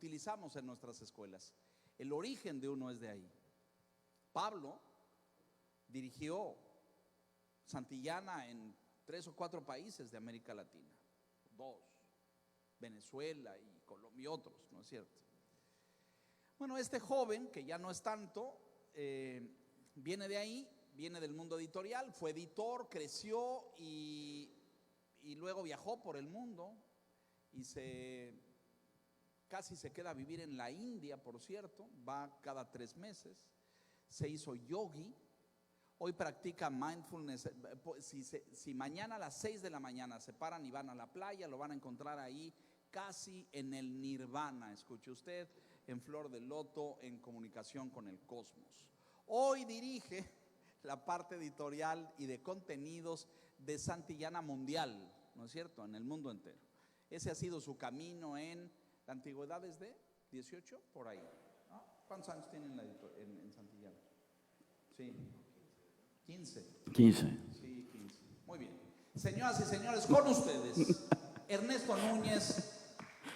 utilizamos en nuestras escuelas. El origen de uno es de ahí. Pablo dirigió Santillana en 3 o 4 países de América Latina, 2, Venezuela y Colombia y otros, ¿no es cierto? Bueno, este joven, que ya no es tanto, viene de ahí, viene del mundo editorial, fue editor, creció y luego viajó por el mundo y casi se queda a vivir en la India, por cierto, va cada 3 meses, se hizo yogi, hoy practica mindfulness. Si mañana a las 6 de la mañana se paran y van a la playa, lo van a encontrar ahí casi en el nirvana, escuche usted, en flor de loto, en comunicación con el cosmos. Hoy dirige la parte editorial y de contenidos de Santillana Mundial, ¿no es cierto?, en el mundo entero. Ese ha sido su camino en la antigüedad, desde 18, por ahí, ¿no? ¿Cuántos años tienen en Santillana? Sí, 15. 15. Sí, 15. Muy bien. Señoras y señores, con ustedes, Ernesto Núñez,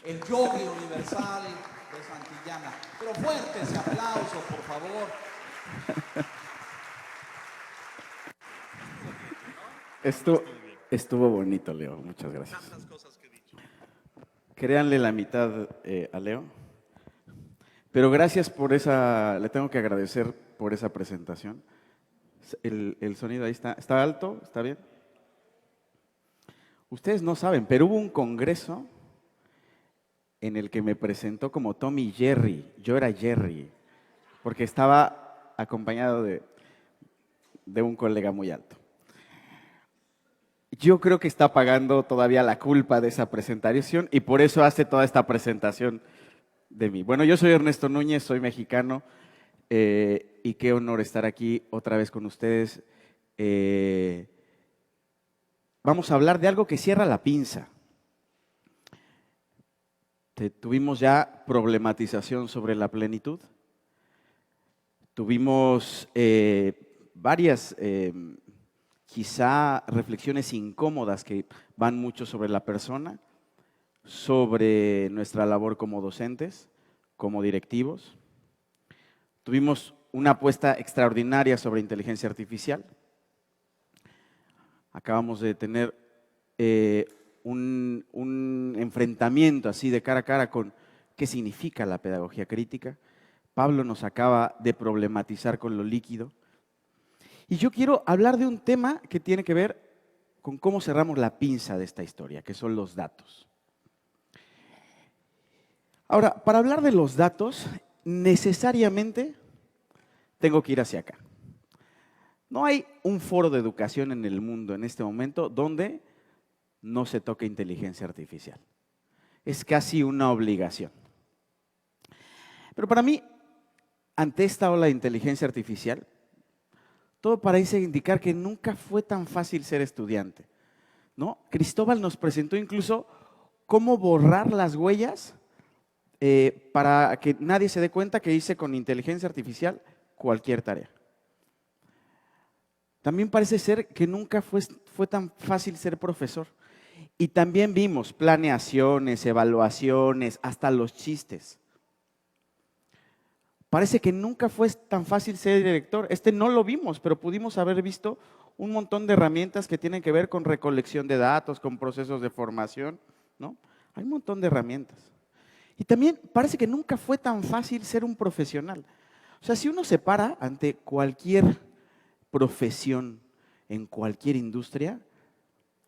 el yogi universal de Santillana. Pero fuerte ese aplauso, por favor. Estuvo bonito, Leo. Muchas gracias. Tantas cosas que he dicho. Créanle la mitad a Leo. Pero gracias por le tengo que agradecer por esa presentación. El sonido ahí está alto, ¿está bien? Ustedes no saben, pero hubo un congreso en el que me presentó como Tommy Jerry. Yo era Jerry, porque estaba acompañado de un colega muy alto. Yo creo que está pagando todavía la culpa de esa presentación y por eso hace toda esta presentación de mí. Bueno, yo soy Ernesto Núñez, soy mexicano y qué honor estar aquí otra vez con ustedes. Vamos a hablar de algo que cierra la pinza. Tuvimos ya problematización sobre la plenitud. Tuvimos varias quizá reflexiones incómodas que van mucho sobre la persona, sobre nuestra labor como docentes, como directivos. Tuvimos una apuesta extraordinaria sobre inteligencia artificial. Acabamos de tener un enfrentamiento así de cara a cara con qué significa la pedagogía crítica. Pablo nos acaba de problematizar con lo líquido. Y yo quiero hablar de un tema que tiene que ver con cómo cerramos la pinza de esta historia, que son los datos. Ahora, para hablar de los datos, necesariamente tengo que ir hacia acá. No hay un foro de educación en el mundo en este momento donde no se toque inteligencia artificial. Es casi una obligación. Pero para mí, ante esta ola de inteligencia artificial, todo parece indicar que nunca fue tan fácil ser estudiante, ¿no? Cristóbal nos presentó incluso cómo borrar las huellas para que nadie se dé cuenta que hice con inteligencia artificial cualquier tarea. También parece ser que nunca fue tan fácil ser profesor. Y también vimos planeaciones, evaluaciones, hasta los chistes. Parece que nunca fue tan fácil ser director. No lo vimos, pero pudimos haber visto un montón de herramientas que tienen que ver con recolección de datos, con procesos de formación, ¿no? Hay un montón de herramientas. Y también parece que nunca fue tan fácil ser un profesional. O sea, si uno se para ante cualquier profesión en cualquier industria,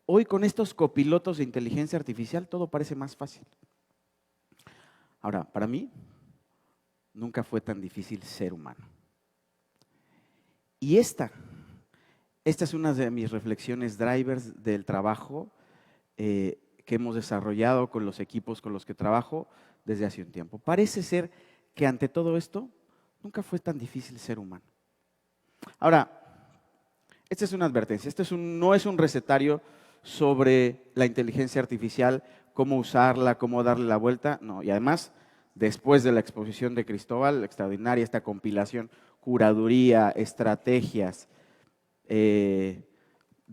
hoy con estos copilotos de inteligencia artificial todo parece más fácil. Ahora, para mí, nunca fue tan difícil ser humano. Y esta es una de mis reflexiones drivers del trabajo que hemos desarrollado con los equipos con los que trabajo desde hace un tiempo. Parece ser que ante todo esto, nunca fue tan difícil ser humano. Ahora, esta es una advertencia, no es un recetario sobre la inteligencia artificial, cómo usarla, cómo darle la vuelta, no, y además, después de la exposición de Cristóbal, extraordinaria esta compilación, curaduría, estrategias de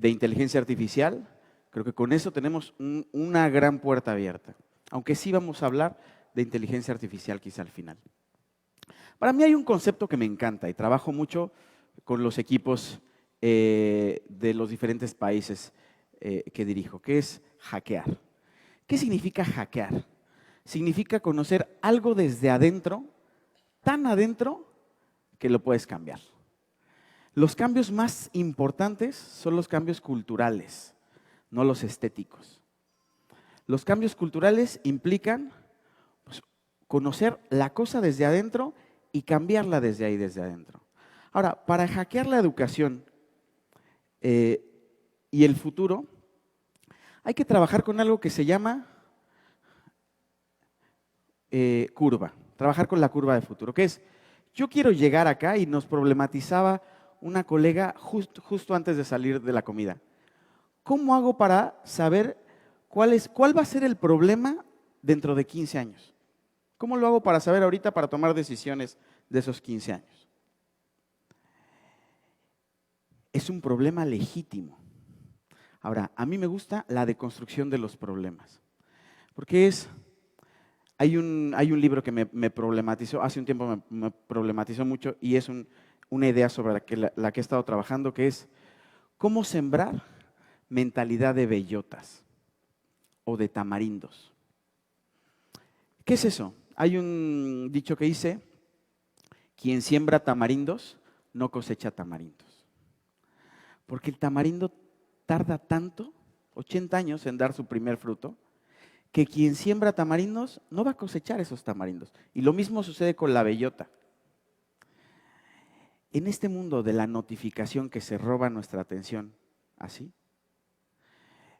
inteligencia artificial, creo que con eso tenemos una gran puerta abierta. Aunque sí vamos a hablar de inteligencia artificial quizá al final. Para mí hay un concepto que me encanta y trabajo mucho con los equipos de los diferentes países que dirijo, que es hackear. ¿Qué significa hackear? Significa conocer algo desde adentro, tan adentro que lo puedes cambiar. Los cambios más importantes son los cambios culturales, no los estéticos. Los cambios culturales implican pues, conocer la cosa desde adentro y cambiarla desde ahí, desde adentro. Ahora, para hackear la educación y el futuro, hay que trabajar con algo que se llama curva, trabajar con la curva de futuro, que es, yo quiero llegar acá y nos problematizaba una colega justo antes de salir de la comida. ¿Cómo hago para saber cuál va a ser el problema dentro de 15 años? ¿Cómo lo hago para saber ahorita para tomar decisiones de esos 15 años? Es un problema legítimo. Ahora, a mí me gusta la deconstrucción de los problemas, porque hay un libro que me problematizó, hace un tiempo me problematizó mucho y es una idea sobre la que he estado trabajando, que es cómo sembrar mentalidad de bellotas o de tamarindos. ¿Qué es eso? Hay un dicho que dice, quien siembra tamarindos no cosecha tamarindos. Porque el tamarindo tarda tanto, 80 años en dar su primer fruto, que quien siembra tamarindos no va a cosechar esos tamarindos. Y lo mismo sucede con la bellota. En este mundo de la notificación que se roba nuestra atención, así,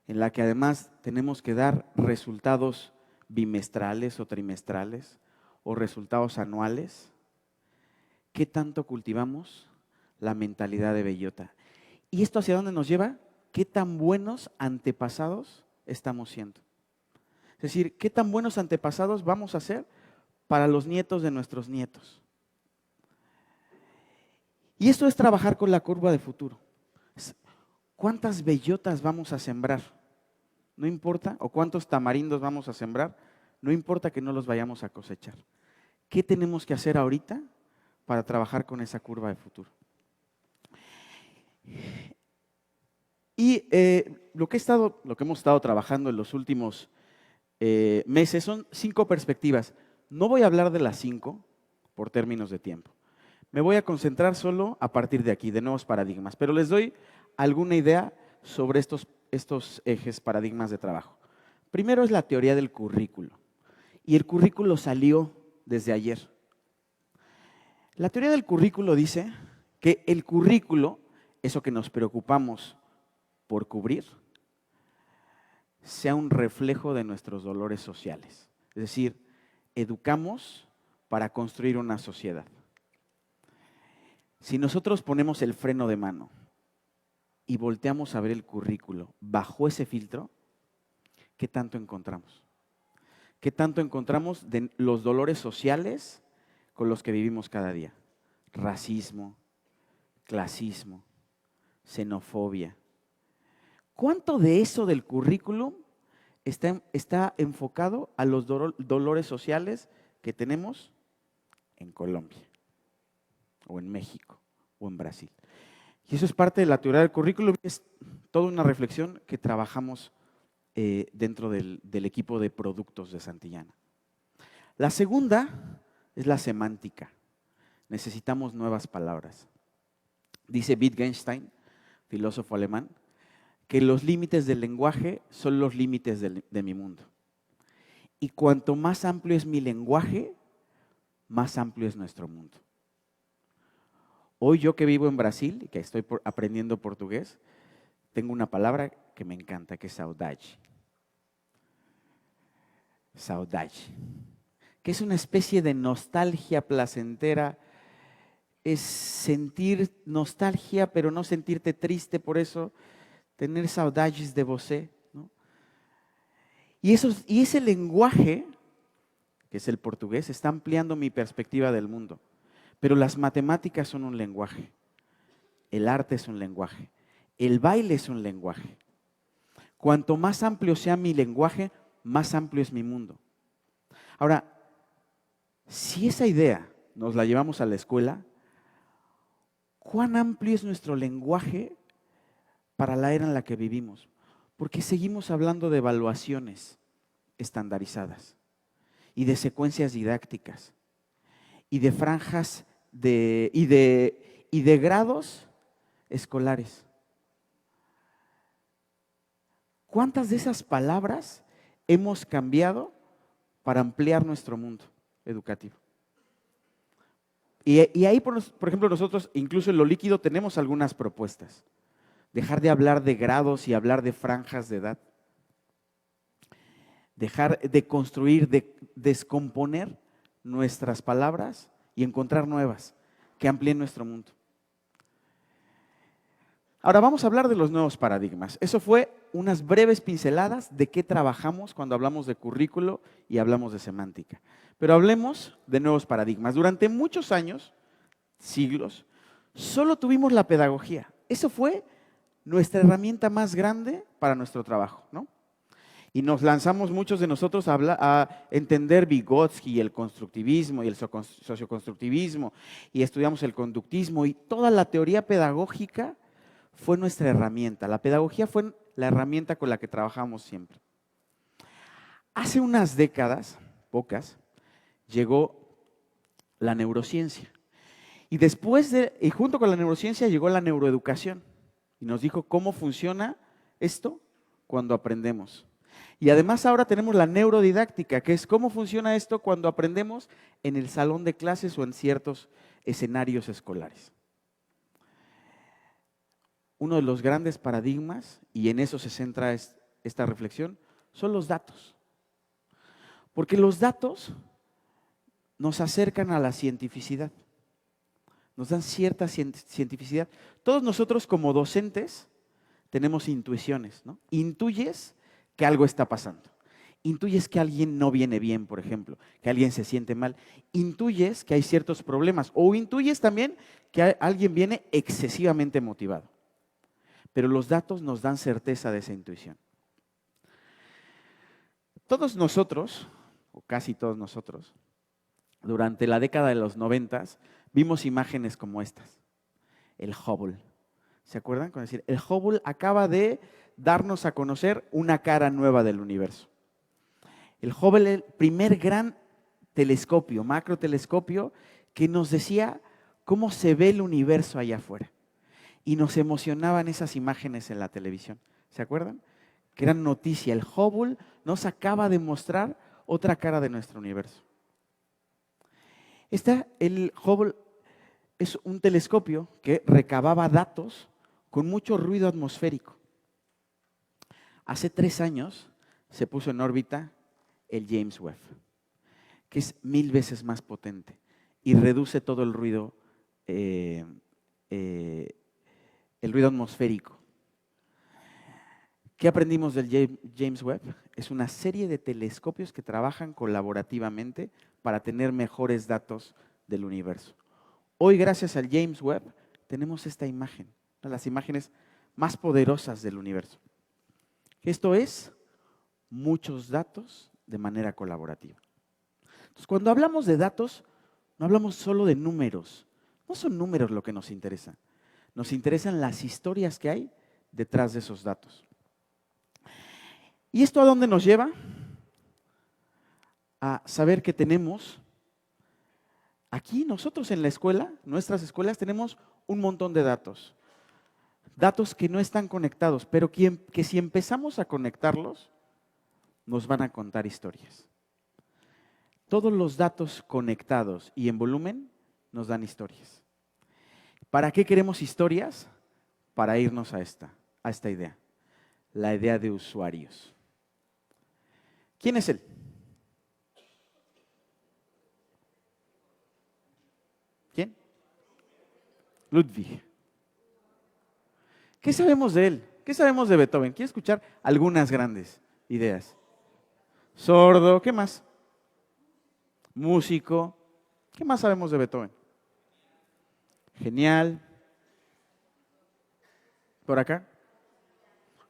en la que además tenemos que dar resultados bimestrales o trimestrales o resultados anuales, ¿qué tanto cultivamos la mentalidad de bellota? ¿Y esto hacia dónde nos lleva? ¿Qué tan buenos antepasados estamos siendo? Es decir, ¿qué tan buenos antepasados vamos a ser para los nietos de nuestros nietos? Y esto es trabajar con la curva de futuro. ¿Cuántas bellotas vamos a sembrar? No importa, o cuántos tamarindos vamos a sembrar, no importa que no los vayamos a cosechar. ¿Qué tenemos que hacer ahorita para trabajar con esa curva de futuro? Y lo que hemos estado trabajando en los últimos meses son 5 perspectivas. No voy a hablar de las 5 por términos de tiempo. Me voy a concentrar solo a partir de aquí, de nuevos paradigmas, pero les doy alguna idea sobre estos ejes, paradigmas de trabajo. Primero es la teoría del currículo, y el currículo salió desde ayer. La teoría del currículo dice que el currículo, eso que nos preocupamos por cubrir, sea un reflejo de nuestros dolores sociales. Es decir, educamos para construir una sociedad. Si nosotros ponemos el freno de mano y volteamos a ver el currículo bajo ese filtro, ¿qué tanto encontramos? ¿Qué tanto encontramos de los dolores sociales con los que vivimos cada día? Racismo, clasismo, xenofobia. ¿Cuánto de eso del currículum está enfocado a los dolores sociales que tenemos en Colombia, o en México, o en Brasil? Y eso es parte de la teoría del currículum, es toda una reflexión que trabajamos dentro del equipo de productos de Santillana. La segunda es la semántica. Necesitamos nuevas palabras. Dice Wittgenstein, filósofo alemán, que los límites del lenguaje son los límites de mi mundo. Y cuanto más amplio es mi lenguaje, más amplio es nuestro mundo. Hoy yo que vivo en Brasil y que estoy aprendiendo portugués, tengo una palabra que me encanta, que es saudade. Saudade, que es una especie de nostalgia placentera, es sentir nostalgia pero no sentirte triste por eso, tener saudades de você, ¿no? Y ese lenguaje, que es el portugués, está ampliando mi perspectiva del mundo. Pero las matemáticas son un lenguaje, el arte es un lenguaje, el baile es un lenguaje. Cuanto más amplio sea mi lenguaje, más amplio es mi mundo. Ahora, Si esa idea nos la llevamos a la escuela, ¿cuán amplio es nuestro lenguaje para la era en la que vivimos? Porque seguimos hablando de evaluaciones estandarizadas y de secuencias didácticas y de franjas y de grados escolares. ¿Cuántas de esas palabras hemos cambiado para ampliar nuestro mundo educativo? Y ahí, por ejemplo, nosotros, incluso en lo líquido, tenemos algunas propuestas. Dejar de hablar de grados y hablar de franjas de edad. Dejar de construir, de descomponer nuestras palabras y encontrar nuevas que amplíen nuestro mundo. Ahora vamos a hablar de los nuevos paradigmas. Eso fue unas breves pinceladas de qué trabajamos cuando hablamos de currículo y hablamos de semántica. Pero hablemos de nuevos paradigmas. Durante muchos años, siglos, solo tuvimos la pedagogía. Eso fue nuestra herramienta más grande para nuestro trabajo, ¿no? Y nos lanzamos muchos de nosotros a entender Vygotsky y el constructivismo y el socioconstructivismo, y estudiamos el conductismo, y toda la teoría pedagógica fue nuestra herramienta. La pedagogía fue la herramienta con la que trabajamos siempre. Hace unas décadas, pocas, llegó la neurociencia. Y junto con la neurociencia llegó la neuroeducación. Y nos dijo cómo funciona esto cuando aprendemos. Y además ahora tenemos la neurodidáctica, que es cómo funciona esto cuando aprendemos en el salón de clases o en ciertos escenarios escolares. Uno de los grandes paradigmas, y en eso se centra esta reflexión, son los datos. Porque los datos nos acercan a la cientificidad, nos dan cierta cientificidad. Todos nosotros como docentes tenemos intuiciones, ¿no? Intuyes que algo está pasando. Intuyes que alguien no viene bien, por ejemplo, que alguien se siente mal. Intuyes que hay ciertos problemas o intuyes también que alguien viene excesivamente motivado. Pero los datos nos dan certeza de esa intuición. Todos nosotros, o casi todos nosotros, durante la década de los 90 vimos imágenes como estas. El Hubble. ¿Se acuerdan? Con decir, el Hubble acaba de darnos a conocer una cara nueva del universo. El Hubble es el primer gran telescopio, macrotelescopio, que nos decía cómo se ve el universo allá afuera. Y nos emocionaban esas imágenes en la televisión. ¿Se acuerdan? Que eran noticia. El Hubble nos acaba de mostrar otra cara de nuestro universo. El Hubble es un telescopio que recababa datos con mucho ruido atmosférico. Hace 3 años se puso en órbita el James Webb, que es 1000 veces más potente y reduce todo el ruido atmosférico. ¿Qué aprendimos del James Webb? Es una serie de telescopios que trabajan colaborativamente para tener mejores datos del universo. Hoy, gracias al James Webb, tenemos esta imagen, una de las imágenes más poderosas del universo. Esto es muchos datos de manera colaborativa. Entonces, cuando hablamos de datos, no hablamos solo de números. No son números lo que nos interesa. Nos interesan las historias que hay detrás de esos datos. ¿Y esto a dónde nos lleva? A saber que tenemos, aquí nosotros en la escuela, nuestras escuelas, tenemos un montón de datos. Datos que no están conectados, pero que si empezamos a conectarlos, nos van a contar historias. Todos los datos conectados y en volumen nos dan historias. ¿Para qué queremos historias? Para irnos a esta idea, la idea de usuarios. ¿Quién es él? ¿Quién? Ludwig. ¿Qué sabemos de él? ¿Qué sabemos de Beethoven? Quiero escuchar algunas grandes ideas. Sordo, ¿qué más? Músico. ¿Qué más sabemos de Beethoven? Genial. ¿Por acá?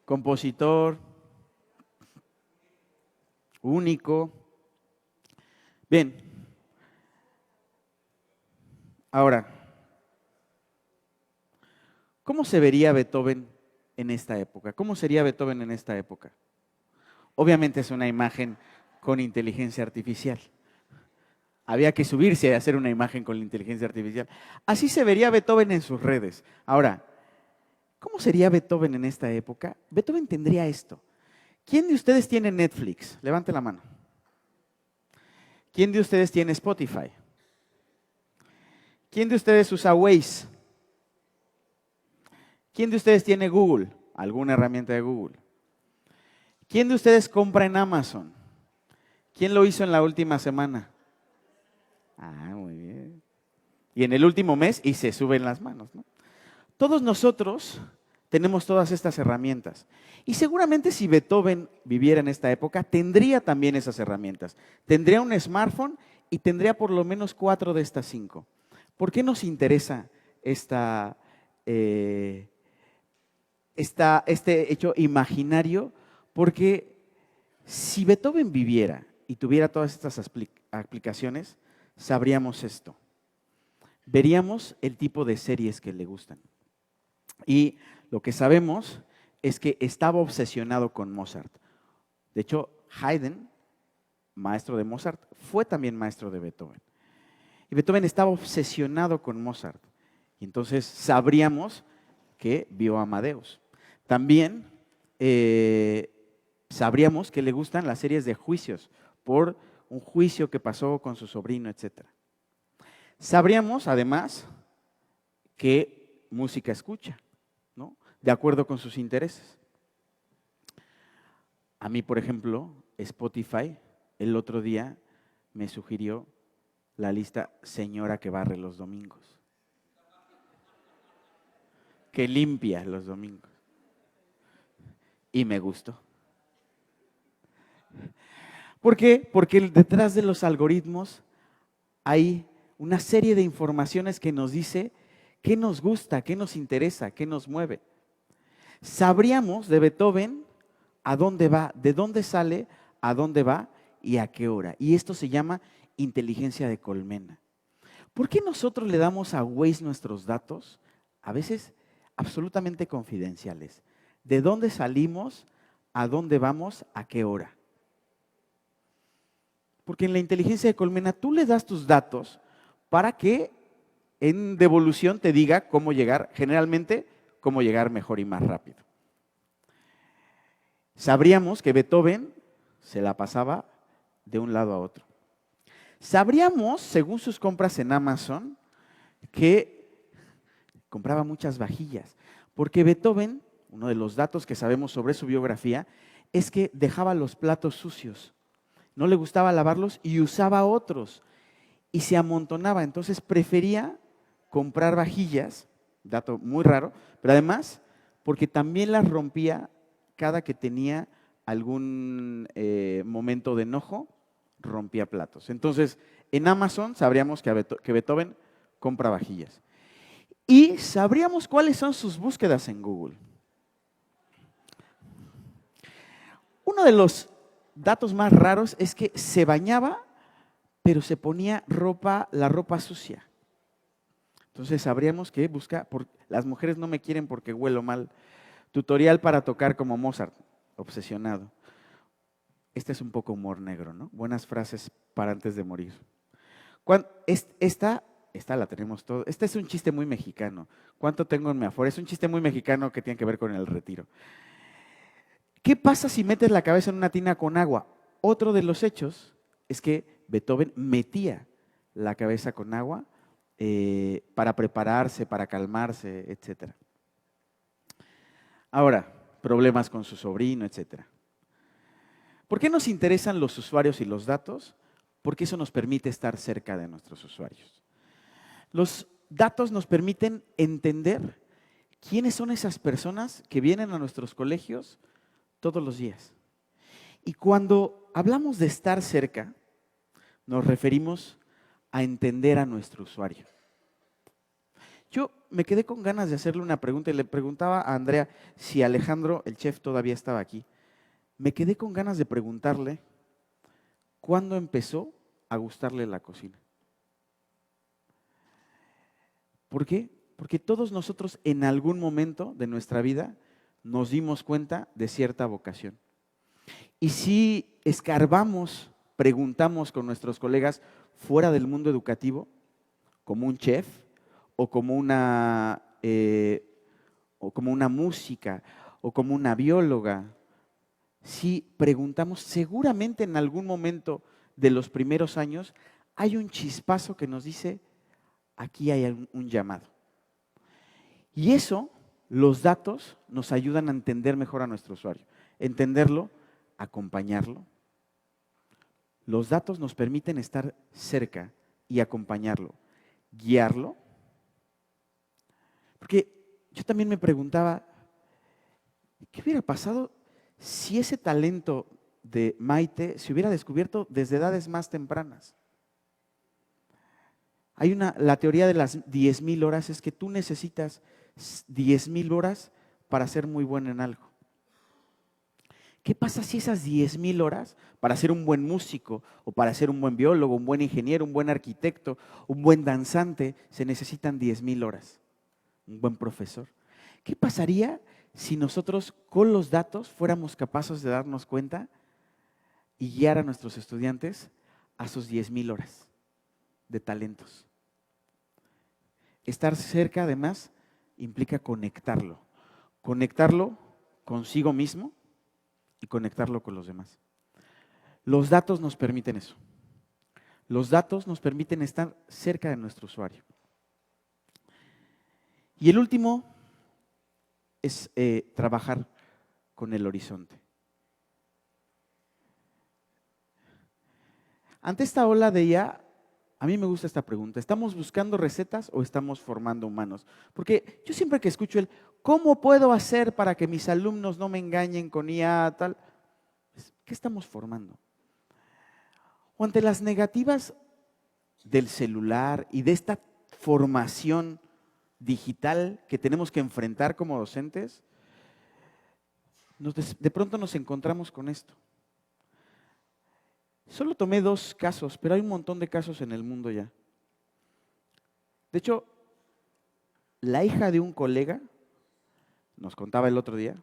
Compositor. Único. Bien. Ahora, ¿cómo se vería Beethoven en esta época? ¿Cómo sería Beethoven en esta época? Obviamente es una imagen con inteligencia artificial. Había que subirse a hacer una imagen con la inteligencia artificial. Así se vería Beethoven en sus redes. Ahora, ¿cómo sería Beethoven en esta época? Beethoven tendría esto. ¿Quién de ustedes tiene Netflix? Levante la mano. ¿Quién de ustedes tiene Spotify? ¿Quién de ustedes usa Waze? ¿Quién de ustedes tiene Google? ¿Alguna herramienta de Google? ¿Quién de ustedes compra en Amazon? ¿Quién lo hizo en la última semana? Ah, muy bien. Y en el último mes y se suben las manos, ¿no? Todos nosotros tenemos todas estas herramientas. Y seguramente si Beethoven viviera en esta época, tendría también esas herramientas. Tendría un smartphone y tendría por lo menos 4 de estas 5. ¿Por qué nos interesa este hecho imaginario? Porque si Beethoven viviera y tuviera todas estas aplicaciones, sabríamos esto. Veríamos el tipo de series que le gustan. Y lo que sabemos es que estaba obsesionado con Mozart. De hecho, Haydn, maestro de Mozart, fue también maestro de Beethoven. Y Beethoven estaba obsesionado con Mozart. Y entonces sabríamos que vio a Amadeus. También sabríamos que le gustan las series de juicios por un juicio que pasó con su sobrino, etc. Sabríamos, además, qué música escucha, ¿no? De acuerdo con sus intereses. A mí, por ejemplo, Spotify el otro día me sugirió la lista Señora que barre los domingos, que limpia los domingos. Y me gustó. ¿Por qué? Porque detrás de los algoritmos hay una serie de informaciones que nos dice qué nos gusta, qué nos interesa, qué nos mueve. Sabríamos de Beethoven a dónde va, de dónde sale, a dónde va y a qué hora. Y esto se llama inteligencia de colmena. ¿Por qué nosotros le damos a Waze nuestros datos? A veces absolutamente confidenciales. ¿De dónde salimos? ¿A dónde vamos? ¿A qué hora? Porque en la inteligencia de colmena tú le das tus datos para que en devolución te diga cómo llegar, generalmente cómo llegar mejor y más rápido. Sabríamos que Beethoven se la pasaba de un lado a otro. Sabríamos, según sus compras en Amazon, que compraba muchas vajillas, porque Beethoven, uno de los datos que sabemos sobre su biografía, es que dejaba los platos sucios. No le gustaba lavarlos y usaba otros. Y se amontonaba. Entonces prefería comprar vajillas, dato muy raro, pero además porque también las rompía cada que tenía algún momento de enojo, rompía platos. Entonces, en Amazon sabríamos que Beethoven compra vajillas. Y sabríamos cuáles son sus búsquedas en Google. Uno de los datos más raros es que se bañaba, pero se ponía la ropa sucia. Entonces sabríamos que busca, las mujeres no me quieren porque huelo mal. Tutorial para tocar como Mozart, obsesionado. Este es un poco humor negro, ¿no? Buenas frases para antes de morir. Esta la tenemos todo. Este es un chiste muy mexicano. ¿Cuánto tengo en mi Afore? Es un chiste muy mexicano que tiene que ver con el retiro. ¿Qué pasa si metes la cabeza en una tina con agua? Otro de los hechos es que Beethoven metía la cabeza con agua para prepararse, para calmarse, etc. Ahora, problemas con su sobrino, etc. ¿Por qué nos interesan los usuarios y los datos? Porque eso nos permite estar cerca de nuestros usuarios. Los datos nos permiten entender quiénes son esas personas que vienen a nuestros colegios todos los días. Y cuando hablamos de estar cerca, nos referimos a entender a nuestro usuario. Yo me quedé con ganas de hacerle una pregunta y le preguntaba a Andrea si Alejandro, el chef, todavía estaba aquí. Me quedé con ganas de preguntarle cuándo empezó a gustarle la cocina. ¿Por qué? Porque todos nosotros en algún momento de nuestra vida nos dimos cuenta de cierta vocación. Y si escarbamos, preguntamos con nuestros colegas fuera del mundo educativo, como un chef o como una música o como una bióloga, si preguntamos, seguramente en algún momento de los primeros años hay un chispazo que nos dice, aquí hay un llamado. Y eso, los datos nos ayudan a entender mejor a nuestro usuario, entenderlo, acompañarlo. Los datos nos permiten estar cerca y acompañarlo, guiarlo. Porque yo también me preguntaba, ¿qué hubiera pasado si ese talento de Maite se hubiera descubierto desde edades más tempranas? La teoría de las 10,000 horas es que tú necesitas 10,000 horas para ser muy bueno en algo. ¿Qué pasa si esas 10,000 horas para ser un buen músico o para ser un buen biólogo, un buen ingeniero, un buen arquitecto, un buen danzante, se necesitan 10,000 horas? Un buen profesor. ¿Qué pasaría si nosotros con los datos fuéramos capaces de darnos cuenta y guiar a nuestros estudiantes a sus 10,000 horas de talentos? Estar cerca, además, implica conectarlo consigo mismo y conectarlo con los demás. Los datos nos permiten eso. Los datos nos permiten estar cerca de nuestro usuario. Y el último es trabajar con el horizonte. Ante esta ola de IA, a mí me gusta esta pregunta. ¿Estamos buscando recetas o estamos formando humanos? Porque yo siempre que escucho ¿cómo puedo hacer para que mis alumnos no me engañen con IA tal? ¿Qué estamos formando? O ante las negativas del celular y de esta formación digital que tenemos que enfrentar como docentes, de pronto nos encontramos con esto. Solo tomé 2 casos, pero hay un montón de casos en el mundo ya. De hecho, la hija de un colega nos contaba el otro día,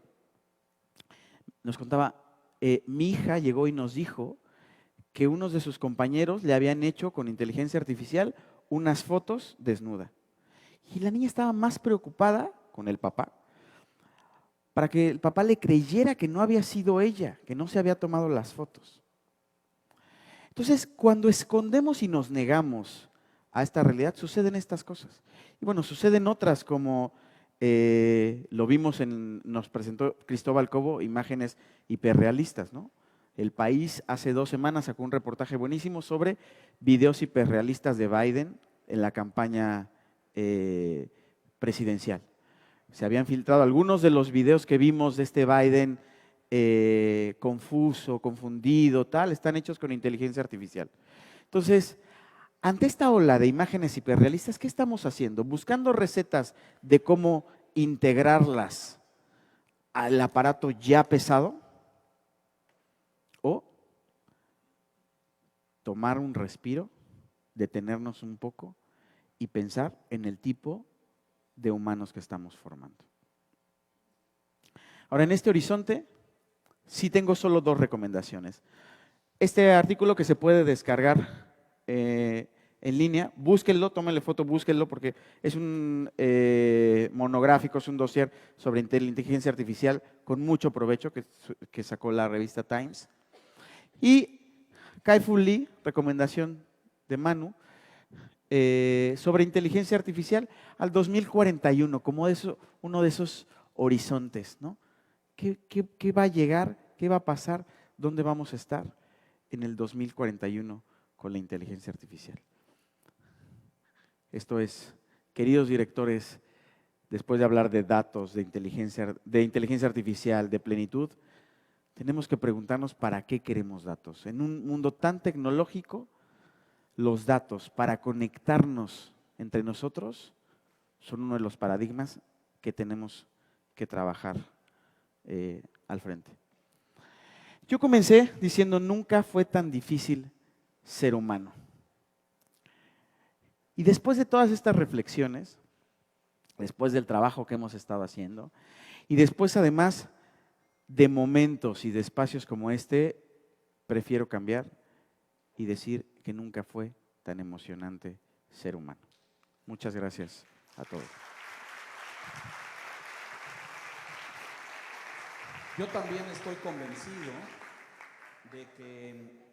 mi hija llegó y nos dijo que unos de sus compañeros le habían hecho con inteligencia artificial unas fotos desnuda. Y la niña estaba más preocupada con el papá, para que el papá le creyera que no había sido ella, que no se había tomado las fotos. Entonces, cuando escondemos y nos negamos a esta realidad, suceden estas cosas. Y bueno, suceden otras como lo vimos nos presentó Cristóbal Cobo, imágenes hiperrealistas, ¿no? El País hace 2 semanas sacó un reportaje buenísimo sobre videos hiperrealistas de Biden en la campaña presidencial. Se habían filtrado algunos de los videos que vimos de este Biden confuso, confundido, tal, están hechos con inteligencia artificial. Entonces, ante esta ola de imágenes hiperrealistas, ¿qué estamos haciendo? Buscando recetas de cómo integrarlas al aparato ya pesado o tomar un respiro, detenernos un poco y pensar en el tipo de humanos que estamos formando. Ahora, en este horizonte, sí tengo solo 2 recomendaciones. Este artículo que se puede descargar en línea, búsquenlo, tómenle foto, búsquenlo, porque es un monográfico, es un dossier sobre inteligencia artificial con mucho provecho que sacó la revista Times. Y Kai-Fu Lee, recomendación de Manu, sobre inteligencia artificial al 2041, como uno de esos horizontes, ¿no? ¿Qué va a llegar? ¿Qué va a pasar? ¿Dónde vamos a estar en el 2041 con la inteligencia artificial? Esto es, queridos directores, después de hablar de datos, de inteligencia artificial, de plenitud, tenemos que preguntarnos para qué queremos datos. En un mundo tan tecnológico, los datos para conectarnos entre nosotros son uno de los paradigmas que tenemos que trabajar al frente. Yo comencé diciendo, nunca fue tan difícil ser humano. Y después de todas estas reflexiones, después del trabajo que hemos estado haciendo, y después además de momentos y de espacios como este, prefiero cambiar y decir que nunca fue tan emocionante ser humano. Muchas gracias a todos. Yo también estoy convencido de que